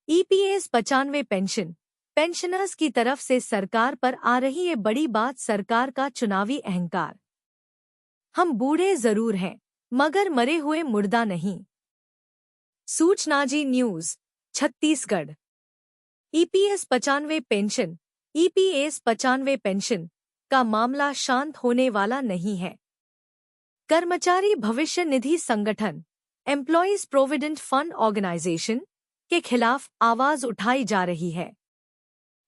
EPS 95 pension pensioners की तरफ से सरकार पर आ रही है बड़ी बात। सरकार का चुनावी अहंकार। हम बूढ़े जरूर हैं मगर मरे हुए मुर्दा नहीं। सूचना Zee News Chhattisgarh. EPS 95 pension EPS 95 pension का मामला शांत होने वाला नहीं है। कर्मचारी भविष्य निधि संगठन एम्प्लॉयज प्रोविडेंट फंड ऑर्गेनाइजेशन के खिलाफ आवाज उठाई जा रही है।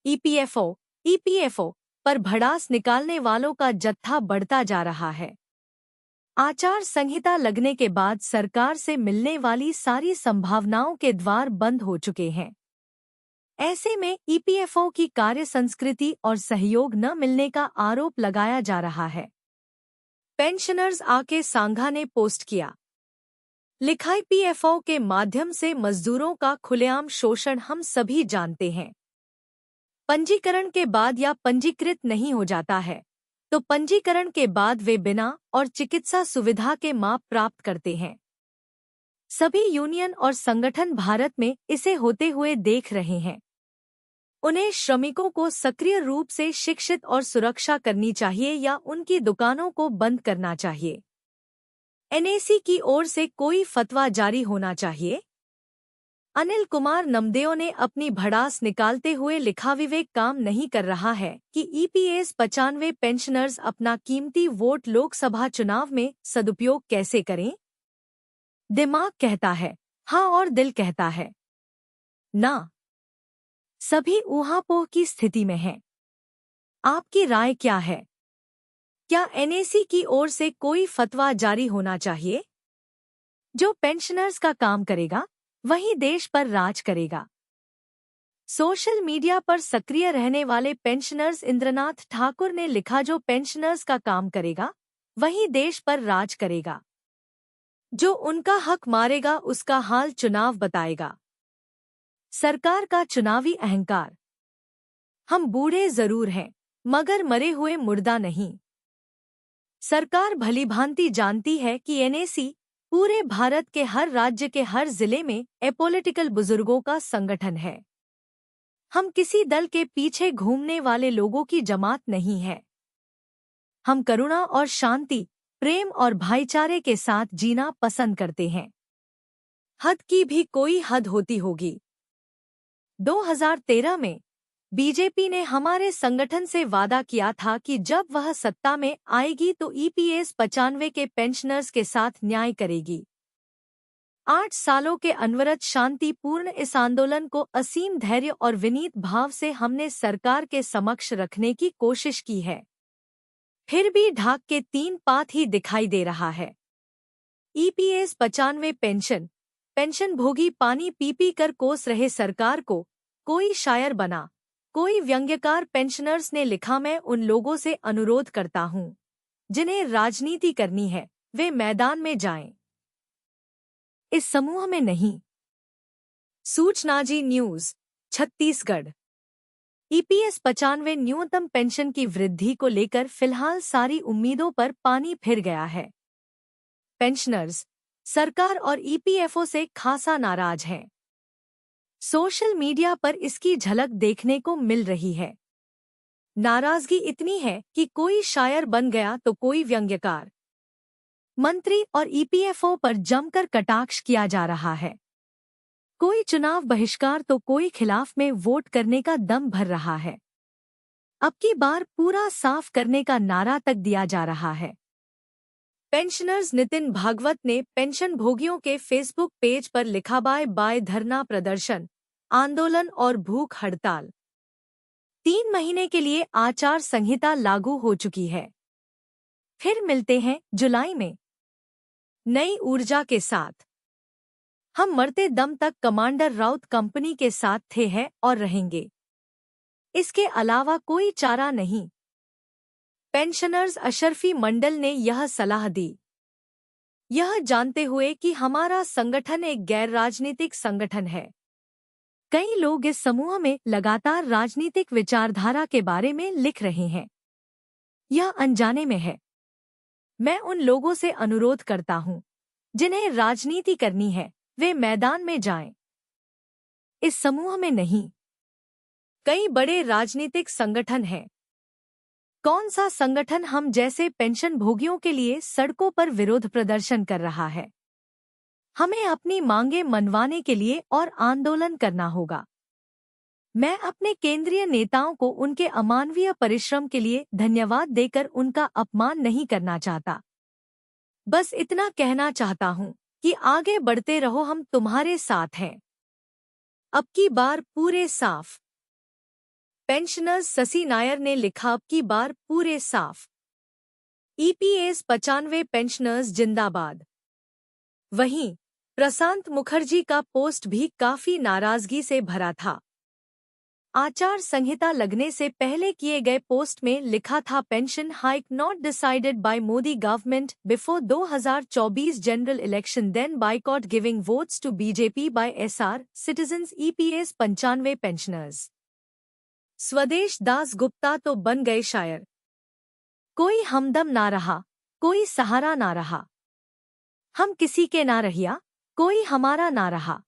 ईपीएफओ पर भड़ास निकालने वालों का जत्था बढ़ता जा रहा है। आचार संहिता लगने के बाद सरकार से मिलने वाली सारी संभावनाओं के द्वार बंद हो चुके हैं। ऐसे में ईपीएफओ की कार्य संस्कृति और सहयोग न मिलने का आरोप लगाया जा रहा है। पेंशनर्स आके सांघा ने पोस्ट किया, लिखा, ईपीएफओ के माध्यम से मजदूरों का खुलेआम शोषण हम सभी जानते हैं। पंजीकरण के बाद या पंजीकृत नहीं हो जाता है तो पंजीकरण के बाद वे बिना और चिकित्सा सुविधा के माप प्राप्त करते हैं। सभी यूनियन और संगठन भारत में इसे होते हुए देख रहे हैं। उन्हें श्रमिकों को सक्रिय रूप से शिक्षित और सुरक्षा करनी चाहिए या उनकी दुकानों को बंद करना चाहिए। एनएसी की ओर से कोई फतवा जारी होना चाहिए। अनिल कुमार नमदेव ने अपनी भड़ास निकालते हुए लिखा, विवेक काम नहीं कर रहा है कि ईपीएस 95 पेंशनर्स अपना कीमती वोट लोकसभा चुनाव में सदुपयोग कैसे करें। दिमाग कहता है हाँ और दिल कहता है ना। सभी ऊहापोह की स्थिति में हैं। आपकी राय क्या है? क्या एनएसी की ओर से कोई फतवा जारी होना चाहिए? जो पेंशनर्स का काम करेगा वही देश पर राज करेगा। सोशल मीडिया पर सक्रिय रहने वाले पेंशनर्स इंद्रनाथ ठाकुर ने लिखा, जो पेंशनर्स का काम करेगा वही देश पर राज करेगा। जो उनका हक मारेगा उसका हाल चुनाव बताएगा। सरकार का चुनावी अहंकार। हम बूढ़े जरूर हैं मगर मरे हुए मुर्दा नहीं। सरकार भलीभांति जानती है कि एनएसी पूरे भारत के हर राज्य के हर जिले में एपॉलिटिकल बुजुर्गों का संगठन है। हम किसी दल के पीछे घूमने वाले लोगों की जमात नहीं है। हम करुणा और शांति, प्रेम और भाईचारे के साथ जीना पसंद करते हैं। हद की भी कोई हद होती होगी। 2013 में बीजेपी ने हमारे संगठन से वादा किया था कि जब वह सत्ता में आएगी तो ईपीएस 95 के पेंशनर्स के साथ न्याय करेगी। 8 सालों के अनवरत शांतिपूर्ण इस आंदोलन को असीम धैर्य और विनीत भाव से हमने सरकार के समक्ष रखने की कोशिश की है। फिर भी ढाक के 3 पात ही दिखाई दे रहा है। ईपीएस 95 पेंशन भोगी पानी पी पी कर कोस रहे सरकार को। कोई शायर बना, कोई व्यंग्यकार। पेंशनर्स ने लिखा, मैं उन लोगों से अनुरोध करता हूं जिन्हें राजनीति करनी है वे मैदान में जाएं, इस समूह में नहीं। सूचना जी न्यूज छत्तीसगढ़। ईपीएस 95 न्यूनतम पेंशन की वृद्धि को लेकर फिलहाल सारी उम्मीदों पर पानी फिर गया है। पेंशनर्स सरकार और ईपीएफओ से खासा नाराज हैं। सोशल मीडिया पर इसकी झलक देखने को मिल रही है। नाराजगी इतनी है कि कोई शायर बन गया तो कोई व्यंग्यकार। मंत्री और ईपीएफओ पर जमकर कटाक्ष किया जा रहा है। कोई चुनाव बहिष्कार तो कोई खिलाफ में वोट करने का दम भर रहा है। अब की बार पूरा साफ करने का नारा तक दिया जा रहा है। पेंशनर्स नितिन भागवत ने पेंशन भोगियों के फेसबुक पेज पर लिखा, बाय बाय धरना प्रदर्शन, आंदोलन और भूख हड़ताल। 3 महीने के लिए आचार संहिता लागू हो चुकी है। फिर मिलते हैं जुलाई में नई ऊर्जा के साथ। हम मरते दम तक कमांडर राउत कंपनी के साथ थे हैं और रहेंगे। इसके अलावा कोई चारा नहीं। पेंशनर्स अशरफी मंडल ने यह सलाह दी, यह जानते हुए कि हमारा संगठन एक गैर राजनीतिक संगठन है। कई लोग इस समूह में लगातार राजनीतिक विचारधारा के बारे में लिख रहे हैं। यह अनजाने में है। मैं उन लोगों से अनुरोध करता हूं जिन्हें राजनीति करनी है वे मैदान में जाएं। इस समूह में नहीं। कई बड़े राजनीतिक संगठन हैं। कौन सा संगठन हम जैसे पेंशन भोगियों के लिए सड़कों पर विरोध प्रदर्शन कर रहा है? हमें अपनी मांगें मनवाने के लिए और आंदोलन करना होगा। मैं अपने केंद्रीय नेताओं को उनके अमानवीय परिश्रम के लिए धन्यवाद देकर उनका अपमान नहीं करना चाहता। बस इतना कहना चाहता हूं कि आगे बढ़ते रहो, हम तुम्हारे साथ हैं। अब की बार पूरे साफ। पेंशनर्स शशि नायर ने लिखा, अब की बार पूरे साफ। ईपीएस 95 पेंशनर्स जिंदाबाद। वहीं प्रशांत मुखर्जी का पोस्ट भी काफी नाराजगी से भरा था। आचार संहिता लगने से पहले किए गए पोस्ट में लिखा था, pension hike not decided by Modi government before 2024 general election, then boycott giving votes to BJP by SR citizens. EPS 95 pensioners. Swadesh Das Gupta तो बन गए शायर। कोई हमदम ना रहा, कोई सहारा ना रहा। हम किसी के ना रहिया, कोई हमारा ना रहा।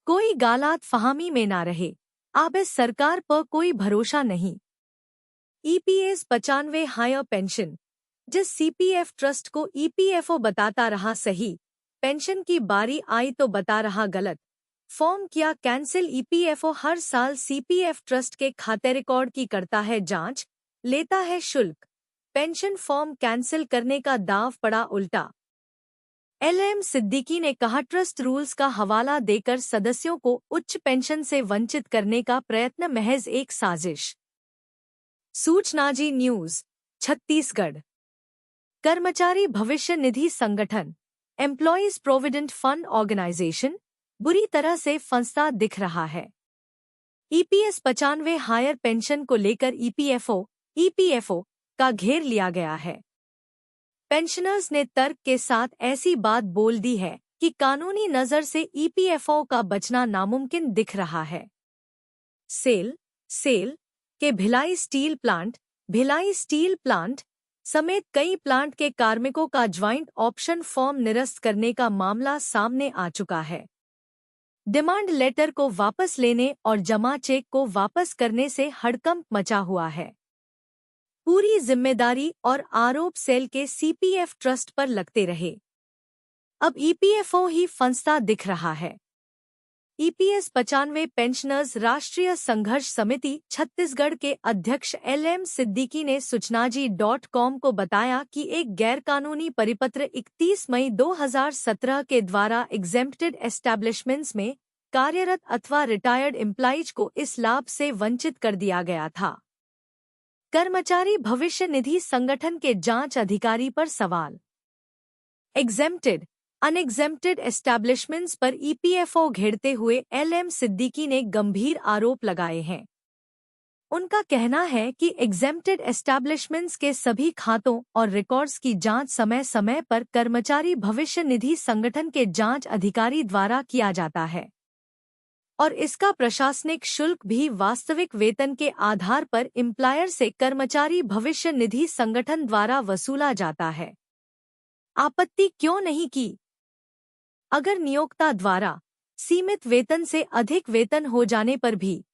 कोई गालात फहामी में ना रहे, अब इस सरकार पर कोई भरोसा नहीं। EPS 95 higher pension. जिस सीपीएफ ट्रस्ट को ईपीएफओ बताता रहा सही, पेंशन की बारी आई तो बता रहा गलत। फॉर्म किया कैंसिल। ईपीएफओ हर साल सीपीएफ ट्रस्ट के खाते रिकॉर्ड की करता है जांच, लेता है शुल्क। पेंशन फॉर्म कैंसिल करने का दाव पड़ा उल्टा। एलएम सिद्दीकी ने कहा, ट्रस्ट रूल्स का हवाला देकर सदस्यों को उच्च पेंशन से वंचित करने का प्रयत्न महज एक साजिश। सूचना जी न्यूज छत्तीसगढ़। कर्मचारी भविष्य निधि संगठन एम्प्लॉयज प्रोविडेंट फंड ऑर्गेनाइजेशन बुरी तरह से फंसता दिख रहा है। ईपीएस 95 हायर पेंशन को लेकर ईपीएफओ का घेर लिया गया है। पेंशनर्स ने तर्क के साथ ऐसी बात बोल दी है कि कानूनी नजर से ईपीएफओ का बचना नामुमकिन दिख रहा है। सेल के भिलाई स्टील प्लांट समेत कई प्लांट के कार्मिकों का ज्वाइंट ऑप्शन फॉर्म निरस्त करने का मामला सामने आ चुका है। डिमांड लेटर को वापस लेने और जमा चेक को वापस करने से हड़कंप मचा हुआ है। पूरी जिम्मेदारी और आरोप सेल के सीपीएफ ट्रस्ट पर लगते रहे। अब ईपीएफओ ही फंसता दिख रहा है। ईपीएस 95 पेंशनर्स राष्ट्रीय संघर्ष समिति छत्तीसगढ़ के अध्यक्ष एलएम सिद्दीकी ने सूचनाजी.com को बताया कि एक गैरकानूनी परिपत्र 31 मई 2017 के द्वारा एग्जेम्प्टेड एस्टैब्लिशमेंट्स में कार्यरत अथवा रिटायर्ड एम्प्लॉइज को इस लाभ से वंचित कर दिया गया था। कर्मचारी भविष्य निधि संगठन के जांच अधिकारी पर सवाल। एग्जेम्प्टेड अनएग्जेम्प्टेड एस्टैब्लिशमेंट्स पर ईपीएफओ घेरते हुए एलएम सिद्दीकी ने गंभीर आरोप लगाए हैं। उनका कहना है कि एग्जेम्प्टेड एस्टैब्लिशमेंट्स के सभी खातों और रिकॉर्ड्स की जांच समय समय पर कर्मचारी भविष्य निधि संगठन के जांच अधिकारी द्वारा किया जाता है और इसका प्रशासनिक शुल्क भी वास्तविक वेतन के आधार पर एम्प्लॉयर से कर्मचारी भविष्य निधि संगठन द्वारा वसूला जाता है। आपत्ति क्यों नहीं की? अगर नियोक्ता द्वारा सीमित वेतन से अधिक वेतन हो जाने पर भी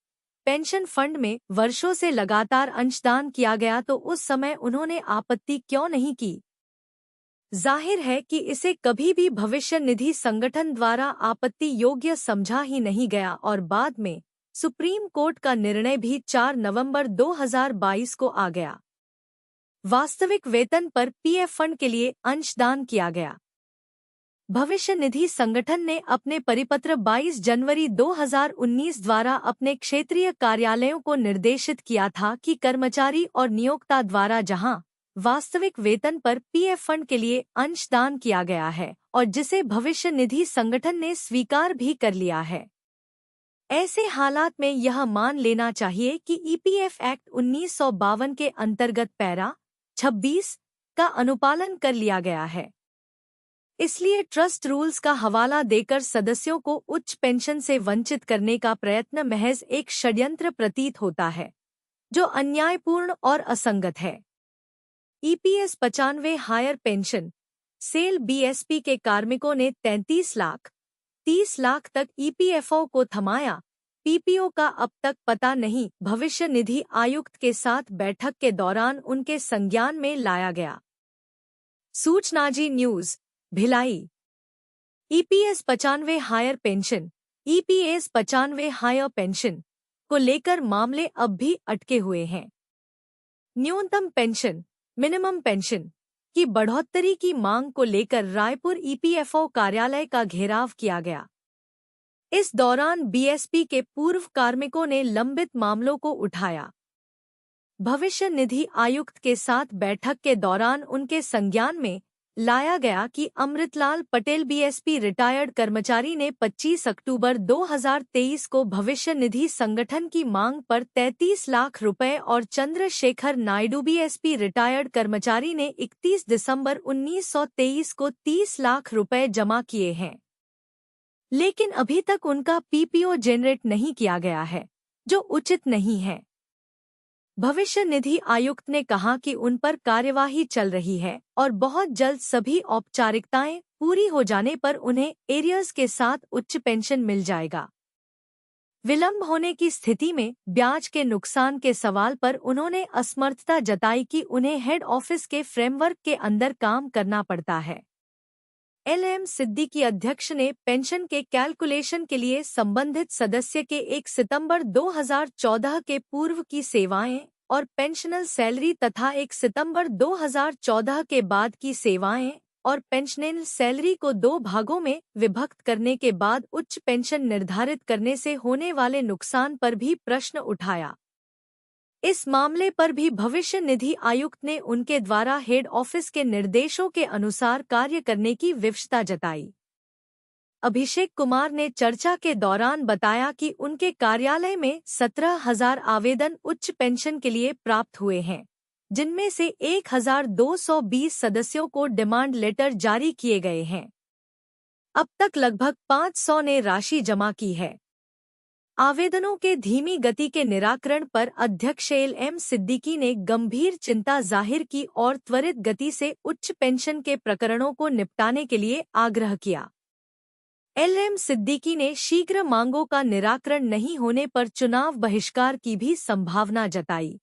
पेंशन फंड में वर्षों से लगातार अंशदान किया गया तो उस समय उन्होंने आपत्ति क्यों नहीं की? जाहिर है कि इसे कभी भी भविष्य निधि संगठन द्वारा आपत्ति योग्य समझा ही नहीं गया और बाद में सुप्रीम कोर्ट का निर्णय भी 4 नवंबर 2022 को आ गया। वास्तविक वेतन पर पीएफ फंड के लिए अंशदान किया गया। भविष्य निधि संगठन ने अपने परिपत्र 22 जनवरी 2019 द्वारा अपने क्षेत्रीय कार्यालयों को निर्देशित किया था कि कर्मचारी और नियोक्ता द्वारा जहां वास्तविक वेतन पर पीएफ फंड के लिए अंशदान किया गया है और जिसे भविष्य निधि संगठन ने स्वीकार भी कर लिया है, ऐसे हालात में यह मान लेना चाहिए कि ईपीएफ एक्ट 1952 के अंतर्गत पैरा 26 का अनुपालन कर लिया गया है। इसलिए ट्रस्ट रूल्स का हवाला देकर सदस्यों को उच्च पेंशन से वंचित करने का प्रयत्न महज एक षड्यंत्र प्रतीत होता है, जो अन्यायपूर्ण और असंगत है। EPS 95 higher pension cell BSP के कार्मिकों ने 33 लाख 30 लाख तक ईपीएफओ को थमाया। पीपीओ का अब तक पता नहीं। भविष्य निधि आयुक्त के साथ बैठक के दौरान उनके संज्ञान में लाया गया। सूचना Zee News Bhilai. EPS 95 higher pension EPS 95 higher pension को लेकर मामले अब भी अटके हुए हैं। न्यूनतम पेंशन मिनिमम पेंशन की बढ़ोतरी की मांग को लेकर रायपुर ईपीएफओ कार्यालय का घेराव किया गया। इस दौरान बीएसपी के पूर्व कार्मिकों ने लंबित मामलों को उठाया। भविष्य निधि आयुक्त के साथ बैठक के दौरान उनके संज्ञान में लाया गया कि अमृतलाल पटेल बीएसपी रिटायर्ड कर्मचारी ने 25 अक्टूबर 2023 को भविष्य निधि संगठन की मांग पर 33 लाख रुपए और चंद्रशेखर नायडू बीएसपी रिटायर्ड कर्मचारी ने 31 दिसंबर 1923 को 30 लाख रुपए जमा किए हैं, लेकिन अभी तक उनका पीपीओ जनरेट नहीं किया गया है, जो उचित नहीं है। भविष्य निधि आयुक्त ने कहा कि उन पर कार्यवाही चल रही है और बहुत जल्द सभी औपचारिकताएं पूरी हो जाने पर उन्हें एरियर्स के साथ उच्च पेंशन मिल जाएगा। विलंब होने की स्थिति में ब्याज के नुकसान के सवाल पर उन्होंने असमर्थता जताई कि उन्हें हेड ऑफिस के फ्रेमवर्क के अंदर काम करना पड़ता है। एलएम सिद्दीकी अध्यक्ष ने पेंशन के कैलकुलेशन के लिए संबंधित सदस्य के 1 सितंबर 2014 के पूर्व की सेवाएं और पेंशनल सैलरी तथा 1 सितंबर 2014 के बाद की सेवाएं और पेंशनल सैलरी को 2 भागों में विभक्त करने के बाद उच्च पेंशन निर्धारित करने से होने वाले नुकसान पर भी प्रश्न उठाया। इस मामले पर भी भविष्य निधि आयुक्त ने उनके द्वारा हेड ऑफिस के निर्देशों के अनुसार कार्य करने की विवशता जताई। अभिषेक कुमार ने चर्चा के दौरान बताया कि उनके कार्यालय में 17,000 आवेदन उच्च पेंशन के लिए प्राप्त हुए हैं, जिनमें से 1,220 सदस्यों को डिमांड लेटर जारी किए गए हैं। अब तक लगभग 500 ने राशि जमा की है। आवेदनों के धीमी गति के निराकरण पर अध्यक्ष एलएम सिद्दीकी ने गंभीर चिंता जाहिर की और त्वरित गति से उच्च पेंशन के प्रकरणों को निपटाने के लिए आग्रह किया। एलएम सिद्दीकी ने शीघ्र मांगों का निराकरण नहीं होने पर चुनाव बहिष्कार की भी संभावना जताई।